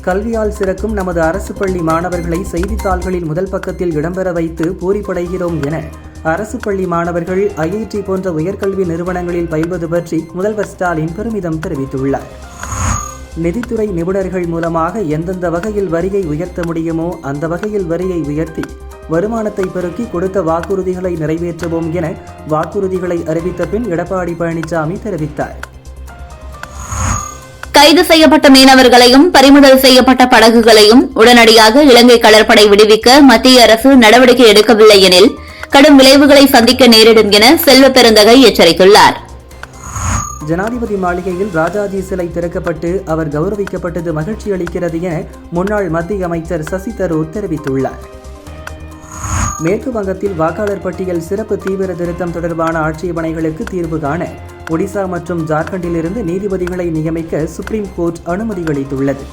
கல்வியால் சிறக்கும் நமது அரசு பள்ளி மாணவர்களை செய்தித்தாள்களில் முதல் பக்கத்தில் இடம்பெற வைத்து பூரிப்படைகிறோம் என அரசு பள்ளி மாணவர்கள் ஐஐடி போன்ற உயர்கல்வி நிறுவனங்களில் பயில்வது பற்றி முதல்வர் ஸ்டாலின் பெருமிதம் தெரிவித்துள்ளார். நிதித்துறை நிபுணர்கள் மூலமாக எந்தெந்த வகையில் வரியை உயர்த்த முடியுமோ அந்த வகையில் வரியை உயர்த்தி வருமானத்தை பெருக்கி கொடுத்த வாக்குறுதிகளை நிறைவேற்றுவோம் என வாக்குறுதிகளை அறிவித்த பின் எடப்பாடி பழனிசாமி தெரிவித்தார். கைது செய்யப்பட்ட மீனவர்களையும் பறிமுதல் செய்யப்பட்ட படகுகளையும் உடனடியாக இலங்கை கடற்படை விடுவிக்க மத்திய அரசு நடவடிக்கை எடுக்கவில்லை எனில் கடும் விளைவுகளை சந்திக்க நேரிடும் என செல்வ பெருந்தகை எச்சரித்துள்ளார். ஜனாதிபதி மாளிகையில் ராஜாஜி சிலை திறக்கப்பட்டு அவர் கௌரவிக்கப்பட்டது மகிழ்ச்சி அளிக்கிறது என முன்னாள் மத்திய அமைச்சர் சசி தரூர் தெரிவித்துள்ளார். மேற்கு வங்கத்தில் வாக்காளர் பட்டியல் சிறப்பு தீவிர திருத்தம் தொடர்பான ஆட்சேபனைகளுக்கு தீர்வு காண ஒடிசா மற்றும் ஜார்க்கண்டிலிருந்து நீதிபதிகளை நியமிக்க சுப்ரீம் கோர்ட் அனுமதி அளித்துள்ளது.